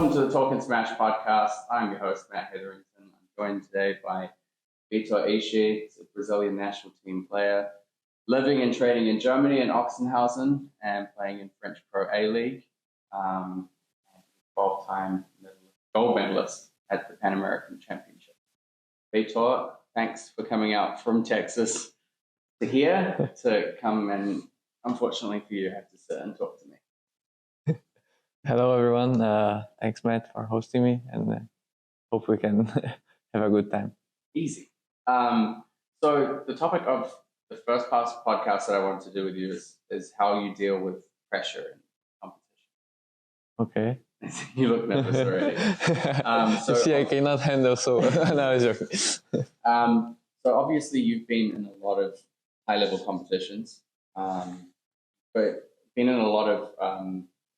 welcome to the Talkin Smash podcast. I'm your host, Matt Hetherington. I'm joined today by Vitor Ishiy, a Brazilian national team player, living and training in Germany in Oxenhausen and playing in French Pro A-League. 12-time gold medalist at the Pan American Championship. Vitor, thanks for coming out from Texas to here to come and, unfortunately for you, have to sit and talk to me. Hello, everyone. Thanks, Matt, for hosting me, and hope we can have a good time. Easy. So the topic of the first podcast that I wanted to do with you is how you deal with pressure in competition. Okay. You look nervous already. See, I cannot handle, so no, it's okay. So obviously you've been in a lot of high-level competitions, but been in a lot of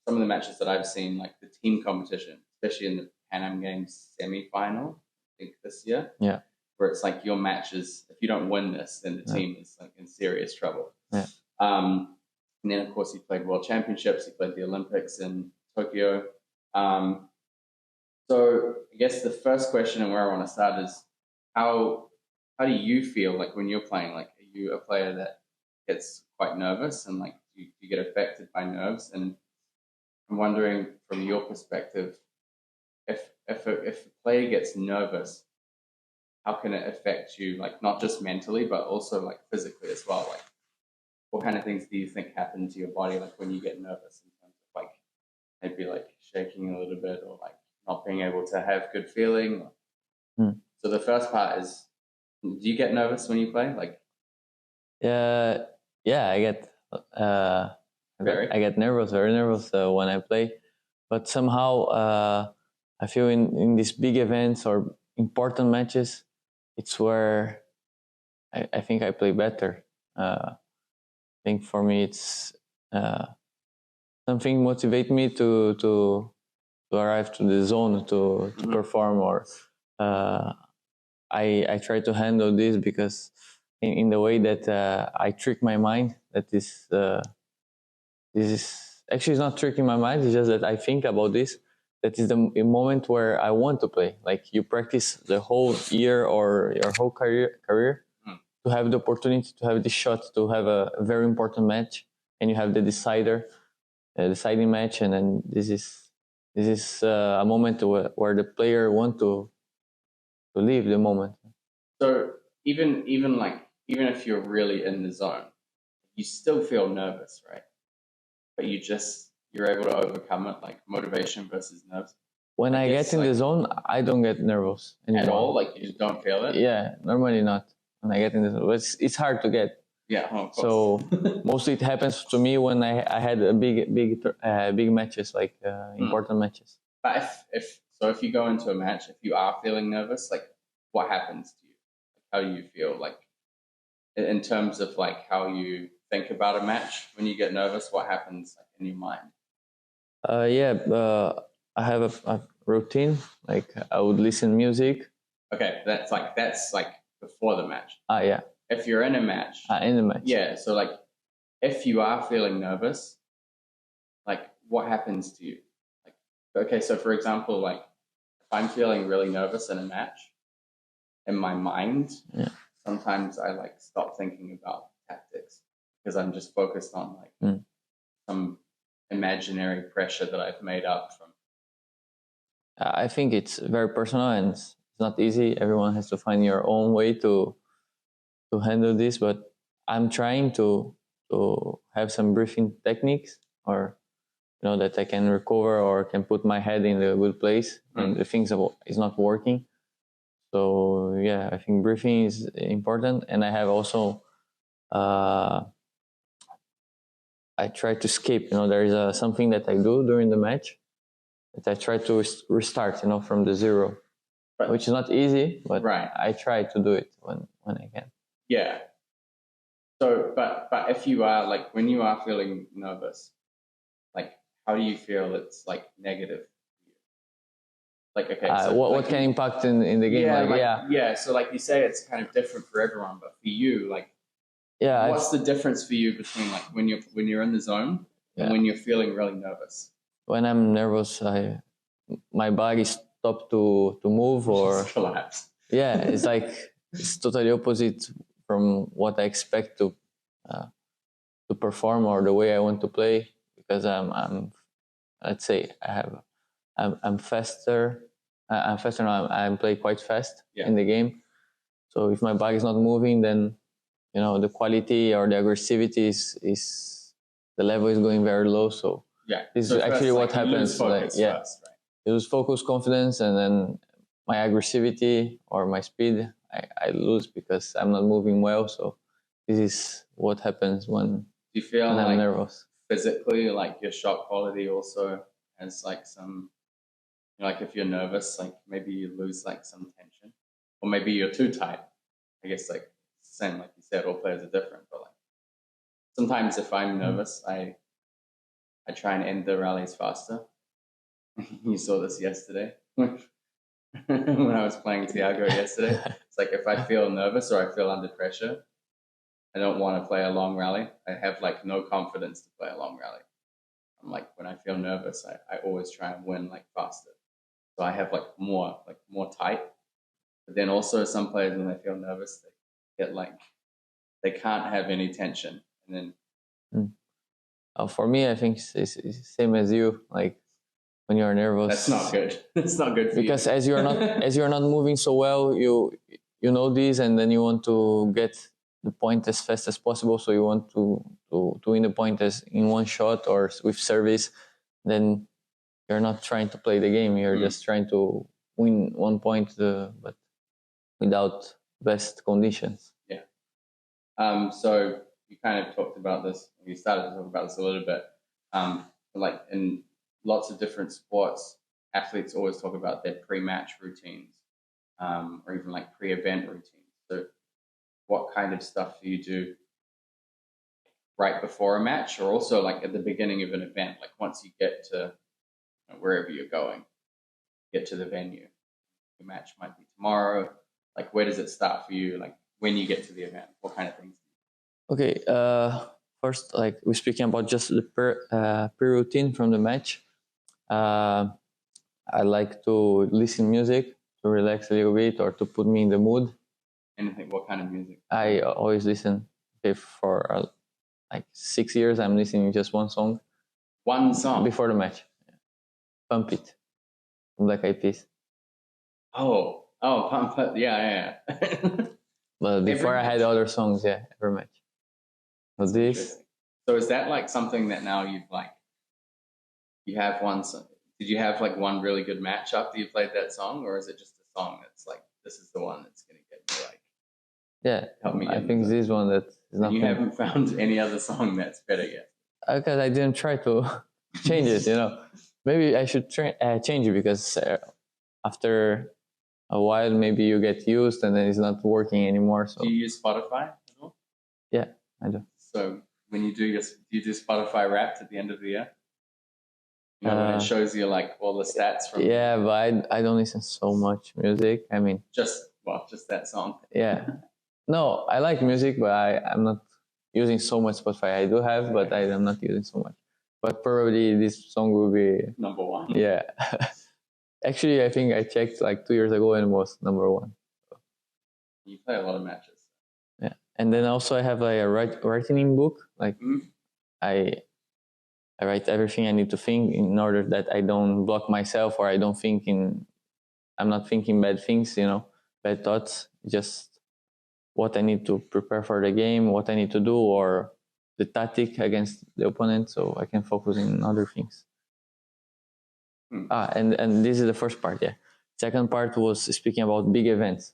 some of the matches that I've seen, like the team competition, especially in the Pan Am Games semi-final, I think this year. Yeah. Where it's like your matches, if you don't win this, then the team is like in serious trouble. Yeah. And then of course you played World Championships, you played the Olympics in Tokyo. So I guess the first question and where I want to start is how do you feel like when you're playing? Like, are you a player that gets quite nervous and like you get affected by nerves? And I'm wondering from your perspective, if a player gets nervous, how can it affect you, like not just mentally, but also like physically as well? Like, what kind of things do you think happen to your body, like when you get nervous, in terms of like maybe like shaking a little bit or like not being able to have good feeling? So the first part is, do you get nervous when you play? Like, yeah, I get I get nervous, very nervous when I play, but somehow I feel in these big events or important matches, it's where I think I play better. I think for me it's something motivate me to arrive to the zone to perform, or I try to handle this because in the way that I trick my mind, that is this is actually, it's not tricking my mind, it's just that I think about this. That is the moment where I want to play. Like, you practice the whole year or your whole career to have the opportunity to have this shot, to have a very important match, and you have the deciding match, and then this is a moment where the player want to live the moment. So even if you're really in the zone, you still feel nervous, right? But you're able to overcome it, like motivation versus nerves. When I get in the zone, I don't get nervous anymore. At all? Like, you just don't feel it? Yeah, normally not. When I get in the zone, it's hard to get. Yeah, of course. So mostly it happens to me when I had a big matches, like important matches. But if you go into a match, if you are feeling nervous, like, what happens to you? Like, how do you feel? Like, in terms of like how you think about a match when you get nervous, what happens like in your mind? I have a routine. Like, I would listen music. Okay, that's like before the match. Yeah. If you're in a match. In the match. Yeah. So like, if you are feeling nervous, like, what happens to you? Like, okay, so for example, like if I'm feeling really nervous in a match, in my mind, sometimes I like stop thinking about tactics because I'm just focused on like some imaginary pressure that I've made up from. I think it's very personal and it's not easy. Everyone has to find your own way to handle this, but I'm trying to have some breathing techniques, or that I can recover or can put my head in the good place when the things is not working. So yeah, I think breathing is important, and I have also I try to skip. There is something that I do during the match that I try to restart. From the zero, which is not easy, but I try to do it when I can. Yeah. So, but if you are like, when you are feeling nervous, like, how do you feel it's like negative? Like, okay, so what can impact in the game? Yeah. So like you say, it's kind of different for everyone, but for you, like, what's the difference for you between like when you're in the zone and when you're feeling really nervous? When I'm nervous, my body stopped to move, or Just collapse. yeah, it's like it's totally opposite from what I expect to perform or the way I want to play, because I'm let's say I'm faster. I'm faster now. I'm play quite fast in the game. So if my body is not moving, then the quality or the aggressivity is the level is going very low. So this is actually what happens. First, right? You lose focus, confidence, and then my aggressivity or my speed I lose because I'm not moving well. So this is what happens when you feel when I'm nervous. Physically, like your shot quality also has like some, like if you're nervous, like maybe you lose like some tension, or maybe you're too tight. I guess like same, like you said, all players are different, but like sometimes if I'm nervous, I try and end the rallies faster. You saw this yesterday when I was playing Thiago yesterday. It's like if I feel nervous or I feel under pressure, I don't want to play a long rally. I have like no confidence to play a long rally. I'm like, when I feel nervous, I always try and win like faster. So I have like more tight. But then also some players, when they feel nervous, they get like, they can't have any tension. And then for me, I think it's same as you. Like when you're nervous, that's not good. It's not good for because you. as you're not moving so well, you know this, and then you want to get the point as fast as possible. So you want to win the point as in one shot or with service. Then you're not trying to play the game. You're just trying to win 1 point, but without best conditions. Yeah. So you kind of talked about this. You started to talk about this a little bit. Like in lots of different sports, athletes always talk about their pre-match routines, or even like pre-event routines. So what kind of stuff do you do right before a match, or also like at the beginning of an event? Like once you get to wherever you're going, get to the venue, the match might be tomorrow. Like where does it start for you? Like when you get to the event, what kind of things? Okay. First, like we're speaking about just the pre-routine from the match. I like to listen music to relax a little bit or to put me in the mood. Anything? What kind of music? I always listen. For like 6 years, I'm listening just one song. One song? Before the match. Pump It. Black Eyed Peas. Oh, Pump It. Yeah. But before I had other songs, every match. So this. So is that like something that now you've like, you have one song? Did you have like one really good match after you played that song, or is it just a song that's like, this is the one that's going to get me like, help me? I think this one that is not. You haven't found any other song that's better yet? Because I didn't try to change it. Maybe I should change it, because after a while maybe you get used and then it's not working anymore. So do you use Spotify at all? Yeah, I do. So when you do do Spotify Wrapped at the end of the year? When it shows you like all the stats from. Yeah, but I don't listen so much music. I mean, just that song. Yeah. No, I like music, but I'm not using so much Spotify. I do have, but I am not using so much. But probably this song will be number one. Yeah. Actually, I think I checked like 2 years ago and it was number one. You play a lot of matches. Yeah. And then also I have like a writing book. Like I write everything I need to think in order that I don't block myself, or I don't I'm not thinking bad things, bad thoughts. Just what I need to prepare for the game, what I need to do, or the tactic against the opponent, so I can focus in other things. And this is the first part, yeah. Second part was speaking about big events.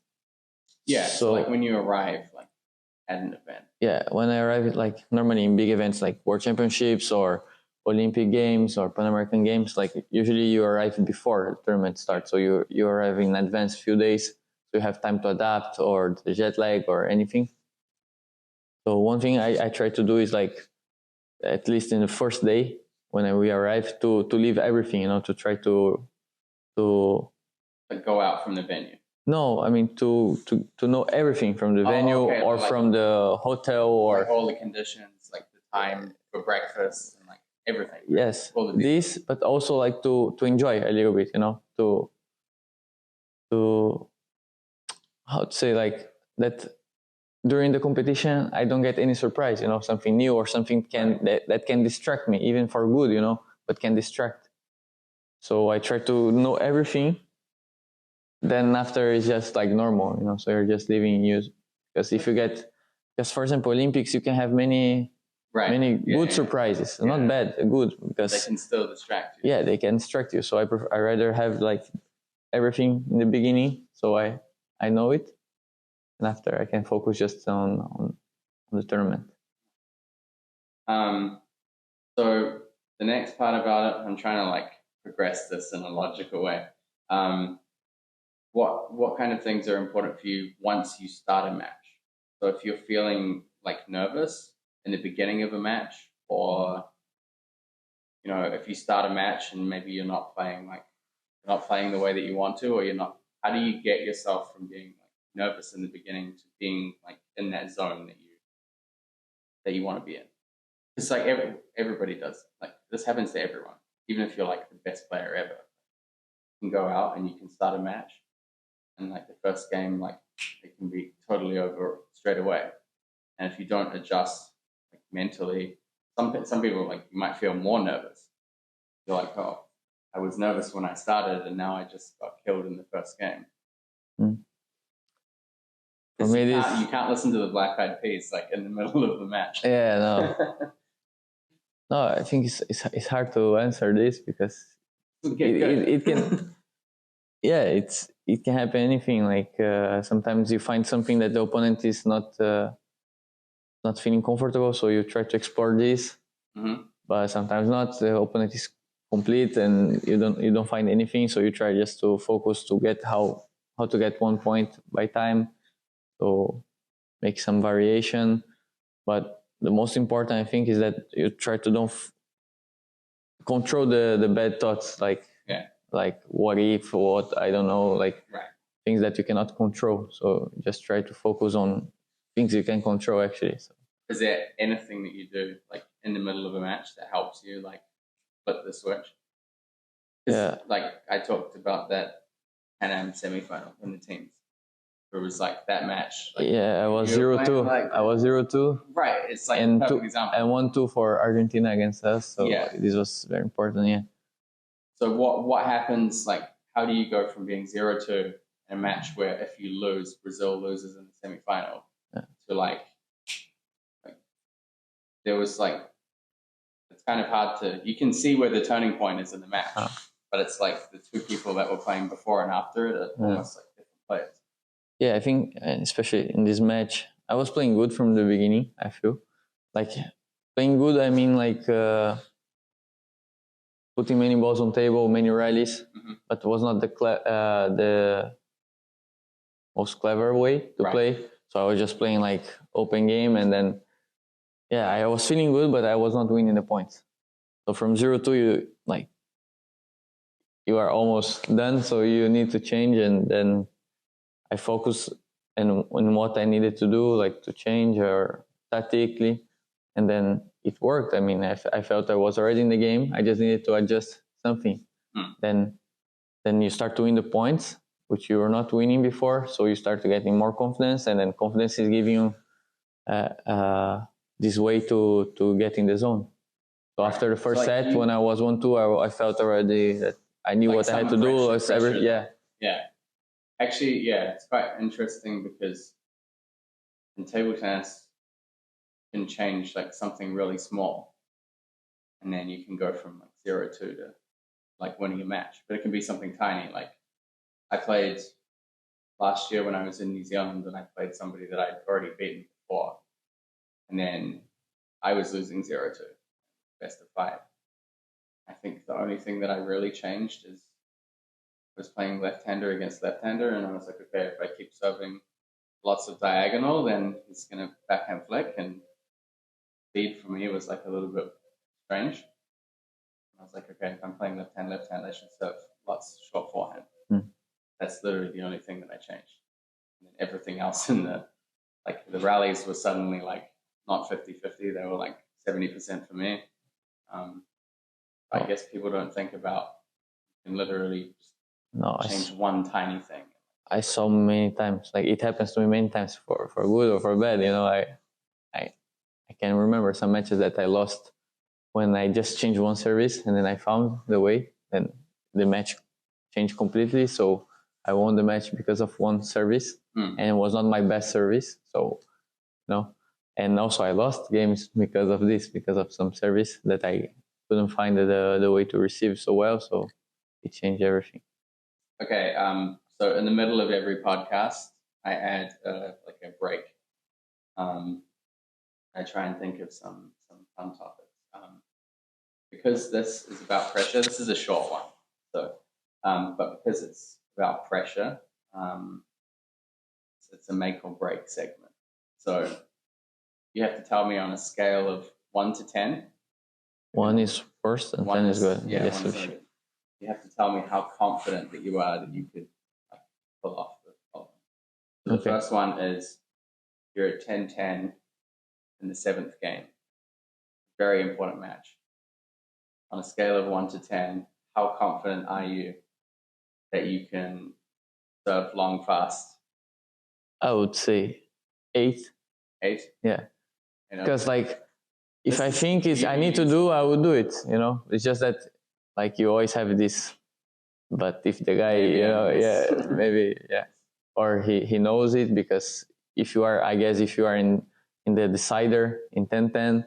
Yeah, so like when you arrive like at an event. Yeah, when I arrive like normally in big events like World Championships or Olympic Games or Pan American Games, like usually you arrive before the tournament starts. So you arrive in advance few days, so you have time to adapt or the jet lag or anything. So one thing I try to do is like, at least in the first day when we arrive, to leave everything, to try to like go out from the venue. No, I mean to know everything from the venue or like, from the hotel, or like all the conditions, like the time for breakfast and like everything. Yes, All the this, but also like to enjoy a little bit, you know, to how to say, like that during the competition I don't get any surprise, you know, something new or something that can distract me, even for good, you know, but can distract. So I try to know everything. Then after it's just like normal, you know. So you're just living use, because if you get, because for example, Olympics, you can have many good surprises, not bad, good, because they can still distract you. Yeah, they can distract you. So I rather have like everything in the beginning, so I know it, and after I can focus just on the tournament. So the next part about it, I'm trying to like progress this in a logical way. What kind of things are important for you once you start a match? So if you're feeling like nervous in the beginning of a match, or you know, if you start a match and maybe you're not playing the way that you want to, or you're not, how do you get yourself from being like nervous in the beginning to being like in that zone that you want to be in? It's like everybody does. Like this happens to everyone. Even if you're like the best player ever, you can go out and you can start a match, and like the first game, like it can be totally over straight away. And if you don't adjust like mentally, some people, like, you might feel more nervous. You're like, oh, I was nervous when I started, and now I just got killed in the first game. For me, you can't listen to the Black Eyed Peas like in the middle of the match. Yeah, no. No, I think it's hard to answer this, because it can yeah, it can happen anything. Like sometimes you find something that the opponent is not feeling comfortable, so you try to explore this. But sometimes not. The opponent is complete and you don't find anything, so you try just to focus to get how to get 1 point by time, so make some variation. But the most important, I think, is that you try to don't control the bad thoughts, like what if, what, I don't know, like things that you cannot control. So just try to focus on things you can control, actually. So is there anything that you do like in the middle of a match that helps you like flip the switch? Yeah, like I talked about that Pan Am semi-final in the teams. It was like that match. Like, yeah, I was 0-2. Like, I was 0-2. Right, it's like and a perfect example. And 1-2 for Argentina against us. So this was very important. Yeah. So what happens? Like, how do you go from being 0-2 in a match where if you lose, Brazil loses in the semi-final, to like there was like, it's kind of hard to, you can see where the turning point is in the match, but it's like the two people that were playing before and after it are almost like different players. Yeah, I think especially in this match, I was playing good from the beginning. I feel like playing good. I mean, like putting many balls on table, many rallies, but it was not the most clever way to play. So I was just playing like open game, and then I was feeling good, but I was not winning the points. So from 0-2, you are almost done. So you need to change, and then I focus on what I needed to do, like to change or tactically, and then it worked. I mean, I felt I was already in the game. I just needed to adjust something. Then you start to win the points, which you were not winning before. So you start to getting more confidence, and then confidence is giving you this way to get in the zone. So after the first set, when I was 1-2, I felt already that I knew what I had to do. Actually, it's quite interesting, because in table tennis, you can change like something really small, and then you can go from like 0-2 to like winning a match. But it can be something tiny. Like I played last year when I was in New Zealand, and I played somebody that I'd already beaten before, and then I was losing 0-2, best of 5. I think the only thing that I really changed is was playing left-hander against left-hander, and I was like, okay, if I keep serving lots of diagonal, then he's going to backhand flick, and speed for me was like a little bit strange. I was like, okay, if I'm playing left-hand, I should serve lots short forehand. That's literally the only thing that I changed. And then everything else in the rallies were suddenly like not 50-50, they were like 70% for me. I guess people don't think about you can literally change one tiny thing. I saw many times, like it happens to me many times for good or for bad. You know, I can remember some matches that I lost when I just changed one service and then I found the way, and the match changed completely. So I won the match because of one service, and it was not my best service. So, and also I lost games because of this, because of some service that I couldn't find the way to receive so well. So it changed everything. Okay. So in the middle of every podcast, I add like a break. I try and think of some fun topics. Because this is about pressure, this is a short one. So, but because it's about pressure, it's a make or break segment. So you have to tell me on a scale of 1 to 10. 1 is worst and 10 is good. Yeah, yes, really good. You have to tell me how confident that you are that you could pull off the following. So the first one is you're at 10-10 in the 7th game. Very important match. On a scale of 1 to 10, how confident are you that you can serve long fast? I would say 8. 8? Yeah. Because like, if I think I need to do, I would do it. It's just that like you always have this. But if the guy, maybe, or he knows it, because if you are in the decider in 10-10,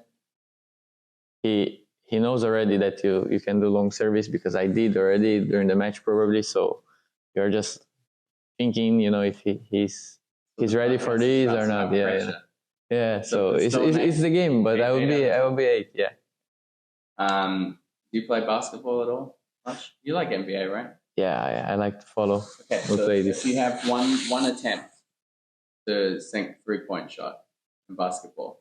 he knows already that you can do long service, because I did already during the match probably. So you're just thinking, if he's ready for this or not. Yeah. So it's the game, but I would be 8. Yeah. Do you play basketball at all? Much? You like NBA, right? Yeah, I like to follow. Okay, so if you have one attempt to sink 3-point shot in basketball.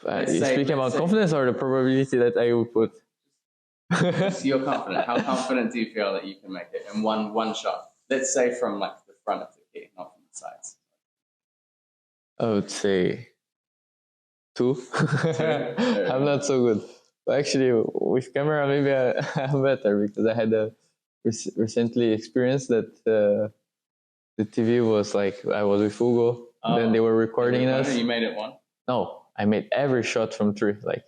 You speaking about confidence or the probability that I will put? So you're confident. How confident do you feel that you can make it in one shot? Let's say from like the front of the key, not from the sides. I would say 2. I'm not so good. But actually, with camera, maybe I'm better, because I had a recently experience that the TV was like, I was with Hugo, then they were recording us. You made it 1? No, I made every shot from 3. Like,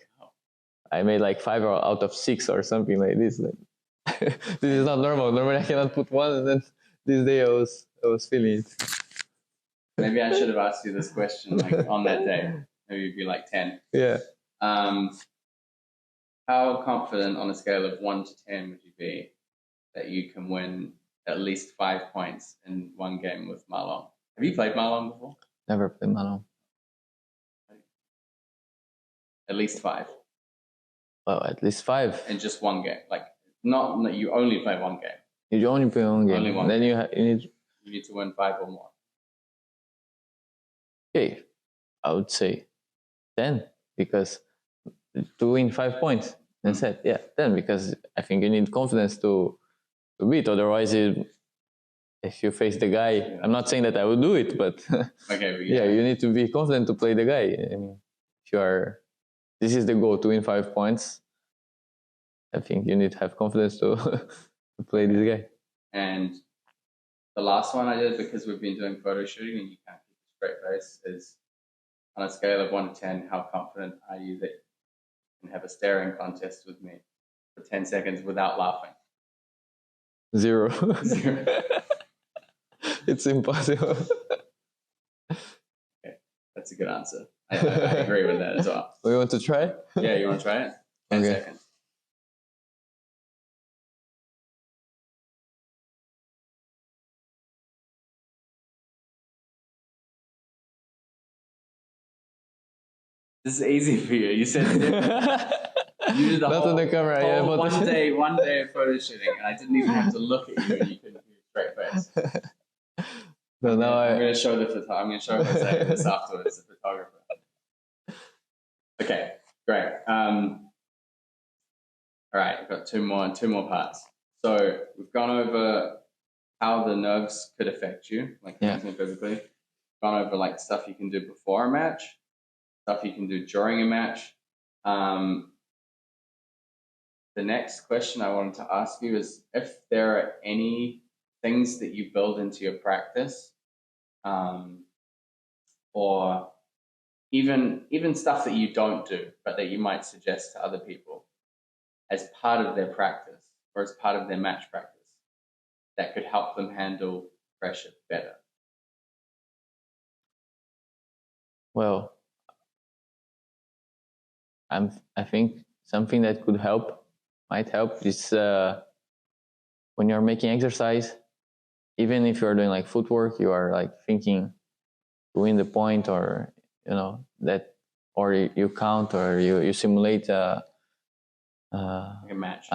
I made like 5 out of 6 or something like this. Like, this is not normal. Normally I cannot put 1, and then this day I was feeling it. Maybe I should have asked you this question like on that day. Maybe it'd be like 10. Yeah. How confident on a scale of 1 to 10 would you be that you can win at least 5 points in one game with Marlon? Have you played Marlon before? Never played Marlon. At least 5. Well, at least 5. In just one game. Like, not you only play one game. You only play one game. Only one then game. You need to win 5 or more. Okay, I would say 10, because to win 5 points. That's it. Yeah, 10, because I think you need confidence to beat. Otherwise, if you face the guy, I'm not saying that I would do it, but you need to be confident to play the guy. I mean, if this is the goal, to win 5 points. I think you need to have confidence to play this guy. And the last one I did, because we've been doing photo shooting and you can't keep a straight face, is on a scale of 1 to 10, how confident are you that you can have a staring contest with me for 10 seconds without laughing? 0. It's impossible. Okay, that's a good answer. I agree with that as well. We want to try? Yeah, you want to try it? 10 seconds. This is easy for you. You said you did the not on the camera. Whole one day of photo shooting, and I didn't even have to look at you, and you couldn't do a straight face. So now I'm going to show I'm going to show Jose this afterwards, the photographer. Okay, great. All right, we've got two more parts. So we've gone over how the nerves could affect you, like physically. We've gone over like stuff you can do before a match, stuff you can do during a match. the next question I wanted to ask you is if there are any things that you build into your practice, or even stuff that you don't do, but that you might suggest to other people as part of their practice or as part of their match practice that could help them handle pressure better. Well, I think something that might help is when you're making exercise, even if you're doing like footwork, you are like thinking to win the point, or that, or you count, or you simulate a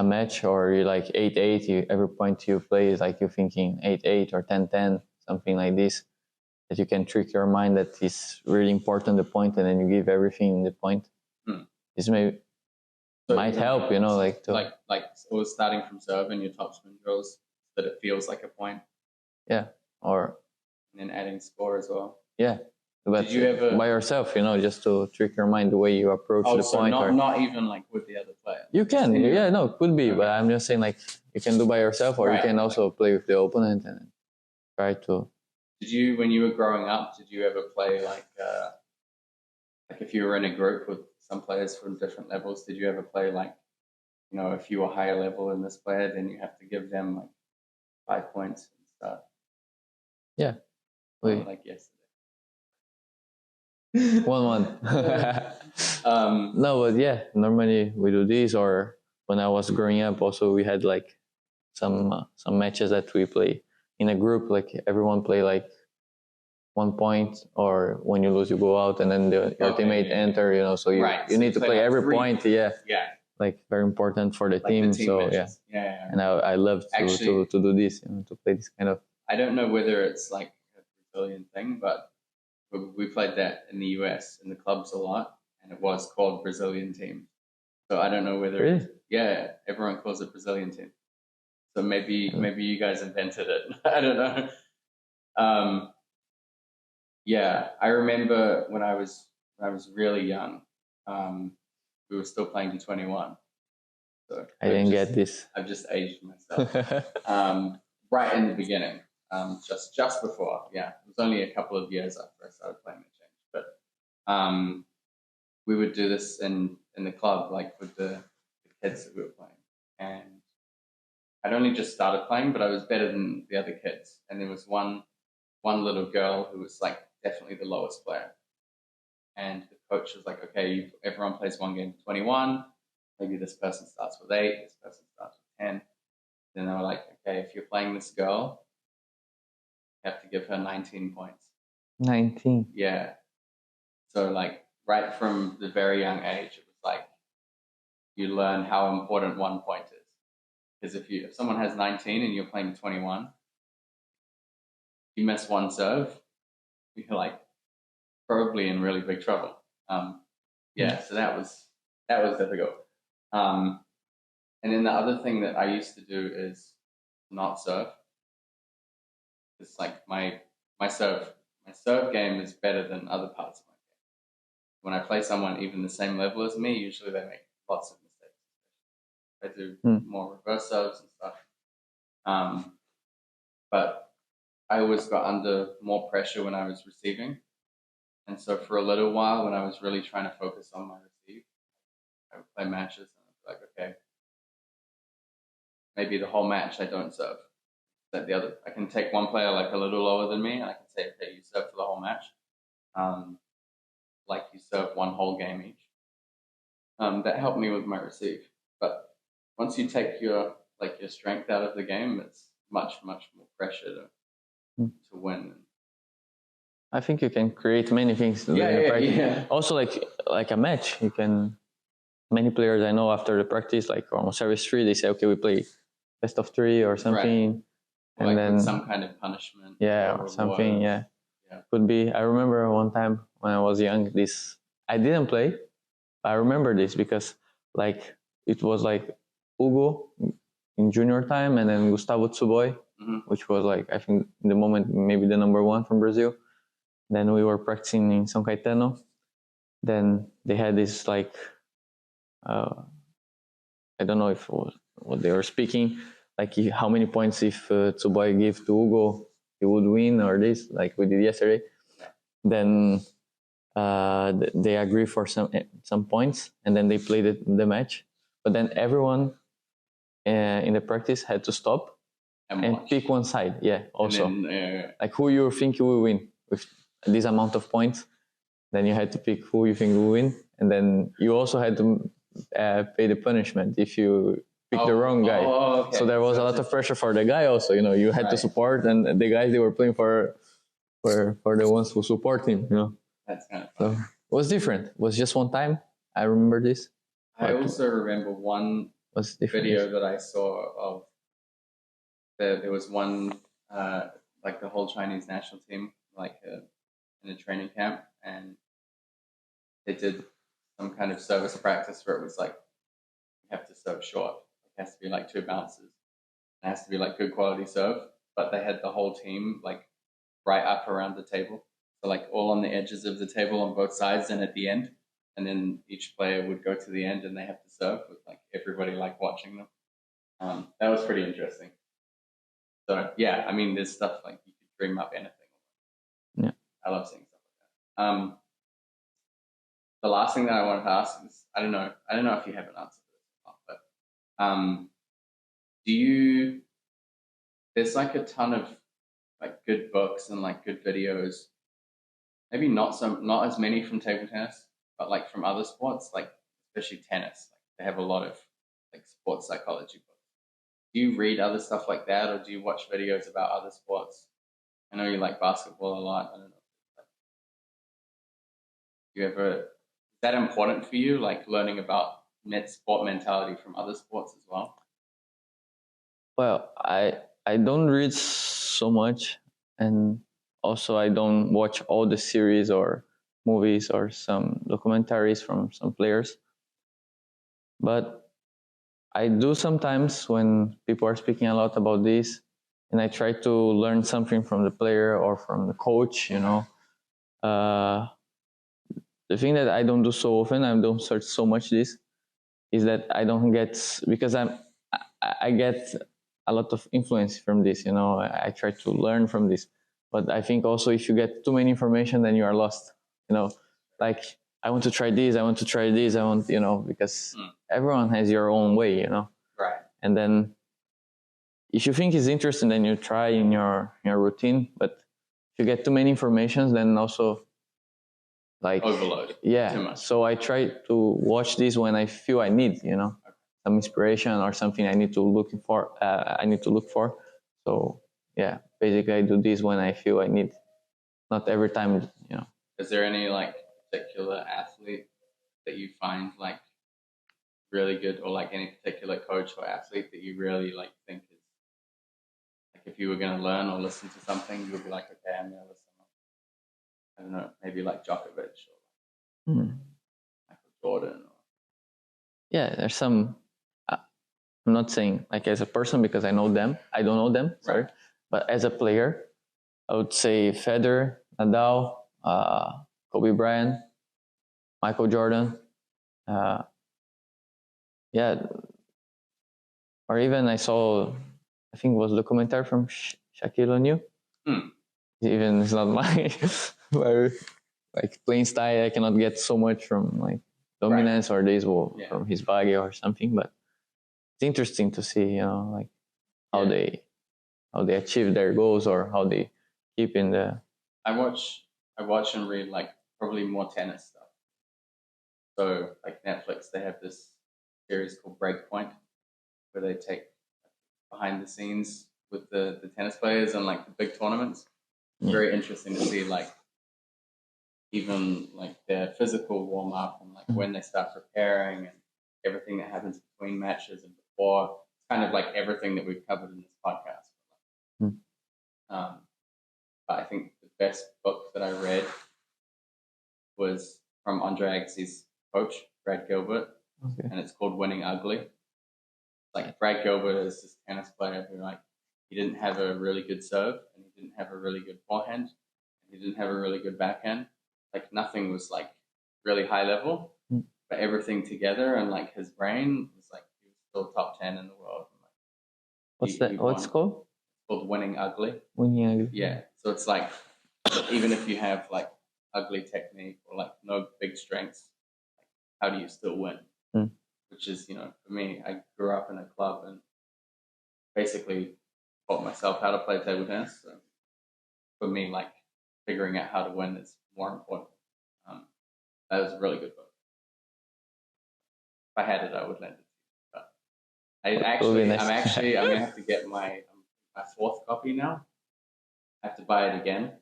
match, or you like 8-8. Every point you play is like you're thinking 8-8 or 10-10, something like this. That you can trick your mind that is really important, the point, and then you give everything in the point. This might help, like always starting from serve in your topspin drills, that it feels like a point. Yeah, and then adding score as well. Yeah, but did you ever by yourself, just to trick your mind the way you approach the so point? Not even like with the other player. You can, could be, okay. But I'm just saying like you can do by yourself, or you can also play with the opponent and try to. Did you, when you were growing up, did you ever play like if you were in a group with some players from different levels, did you ever play like, if you were higher level than this player, then you have to give them like 5 points and stuff? Yeah. Like yesterday. 1-1. No, but yeah, normally we do this, or when I was growing up also we had like some matches that we play in a group, like everyone play like 1 point, or when you lose you go out and then your teammate enter, so you need to play every point. Yeah, like very important for the team. So matches. Yeah. And I love to do this, to play this kind of. I don't know whether it's like a Brazilian thing, but we played that in the US in the clubs a lot, and it was called Brazilian team. So I don't know whether really? Everyone calls it Brazilian team. So maybe you guys invented it. I don't know. Yeah, I remember when I was really young, we were still playing D21. So I didn't get this. I've just aged myself. Right in the beginning, just before. Yeah, it was only a couple of years after I started playing the change. But we would do this in the club, like with the kids that we were playing. And I'd only just started playing, but I was better than the other kids. And there was one little girl who was like definitely the lowest player. And the coach was like, okay, everyone plays one game for 21. Maybe this person starts with 8, this person starts with 10. Then they were like, okay, if you're playing this girl, you have to give her 19 points. 19? Yeah. So like right from the very young age, it was like you learn how important 1 point is. Because if someone has 19 and you're playing 21, you miss one serve, you're like probably in really big trouble. So that was difficult. And then the other thing that I used to do is not serve. It's like my serve game is better than other parts of my game. When I play someone even the same level as me, usually they make lots of mistakes. I do more reverse serves and stuff. But I always got under more pressure when I was receiving. And so for a little while, when I was really trying to focus on my receive, I would play matches and I'd be like, okay, maybe the whole match I don't serve. That I can take one player like a little lower than me, and I can say, okay, you serve for the whole match, like you serve one whole game each. That helped me with my receive. But once you take your strength out of the game, it's much more pressure to win. I think you can create many things. Yeah. Also, like a match, you can. Many players I know after the practice, like on service 3, they say, okay, we play best of 3 or something. Right. And like then some kind of punishment. Yeah, or something. Yeah. Could be. I remember one time when I was young, I didn't play. But I remember this because like it was like Hugo in junior time, and then Gustavo Tsuboy, which was like, I think in the moment maybe the number 1 from Brazil. Then we were practicing in São Caetano. Then they had this like I don't know if it was what they were speaking, like how many points if Tsuboi give to Hugo, he would win, or this, like we did yesterday. Then they agree for some points, and then they play the match. But then everyone in the practice had to stop and pick one side. Yeah, also. Then, like who you think you will win with this amount of points. Then you had to pick who you think will win, and then you also had to pay the punishment if you pick the wrong guy. Okay. So there was a lot of pressure for the guy also. You had to support, and the guys they were playing for the ones who support him. That's kind of fun. So it was different. It was just one time. I remember this. I also remember one video that I saw of there was one like the whole Chinese national team like in a training camp, and they did some kind of service practice where it was like you have to serve short. It has to be like 2 bounces. It has to be like good quality serve, but they had the whole team like right up around the table. So like all on the edges of the table on both sides and at the end. And then each player would go to the end and they have to serve with like everybody like watching them. That was pretty interesting. So yeah, I mean, there's stuff like you could dream up anything. Yeah, I love seeing stuff like that. The last thing that I wanted to ask is, I don't know if you have an answer to this or not, but there's like a ton of like good books and like good videos, maybe not as many from table tennis, but like from other sports, like especially tennis. Like they have a lot of like sports psychology books. Do you read other stuff like that, or do you watch videos about other sports? I know you like basketball a lot. I don't know. Is that important for you, like learning about sport mentality from other sports as well? Well, I don't read so much, and also I don't watch all the series or movies or some documentaries from some players. But I do sometimes when people are speaking a lot about this, and I try to learn something from the player or from the coach, the thing that I don't do so often, I don't search so much this, is that I don't get, because I get a lot of influence from this, I try to learn from this. But I think also if you get too many information, then you are lost, like I want to try this, I want, because everyone has your own way, Right. And then if you think it's interesting, then you try in your routine. But if you get too many informations, then also like overload. Yeah. Too much. So I try to watch this when I feel I need, some inspiration or something I need to look for. So yeah, basically I do this when I feel I need, not every time, Is there any like particular athlete that you find like really good, or like any particular coach or athlete that you really like think is like, if you were going to learn or listen to something, you would be like, okay, I'm going to listen. I don't know, maybe like Djokovic or Michael Jordan. Yeah, there's some. I'm not saying like as a person because I don't know them. Sorry, right. But as a player, I would say Federer, Nadal, Kobe Bryant, Michael Jordan. Yeah, or even I saw, I think it was a documentary from Shaquille O'Neal. Even it's not my like playing style. I cannot get so much from like dominance or this from his body or something. But it's interesting to see, like how they achieve their goals or how they keep in the. I watch and read like probably more tennis stuff. So like Netflix, they have this series called Breakpoint, where they take behind the scenes with the tennis players and like the big tournaments. Very interesting to see like even like their physical warm up and like when they start preparing and everything that happens between matches and before. It's kind of like everything that we've covered in this podcast. But I think the best book that I read was from Andre Agassi's coach, Brad Gilbert, and it's called Winning Ugly. Like Brad Gilbert is this tennis player who like he didn't have a really good serve and he didn't have a really good forehand and he didn't have a really good backhand. Like nothing was like really high level, but everything together and like his brain was like he was still top 10 in the world. And, like, What's that? What's called? It's called Winning Ugly. Winning Ugly. Yeah. So it's like, even if you have like ugly technique or like no big strengths, like, how do you still win? Which is, you know, for me, I grew up in a club and basically taught myself how to play table tennis. So for me, like, figuring out how to win is more important. That was a really good book. If I had it, I would lend it. But I'm gonna have to get my fourth copy now. I have to buy it again.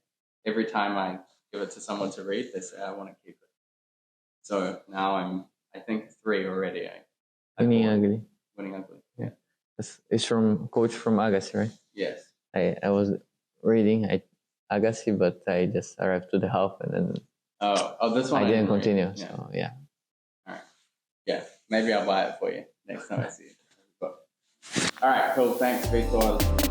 Every time I give it to someone to read, they say I want to keep it. So now I think 3 already. Winning Ugly. Winning Ugly. Yeah. It's from coach from Agassi, right? Yes. I was reading Agassi, but I just arrived to the half and then this one I didn't continue. Yeah. So yeah. All right. Yeah, maybe I'll buy it for you next time I see you. All right, cool. Thanks, Vitor.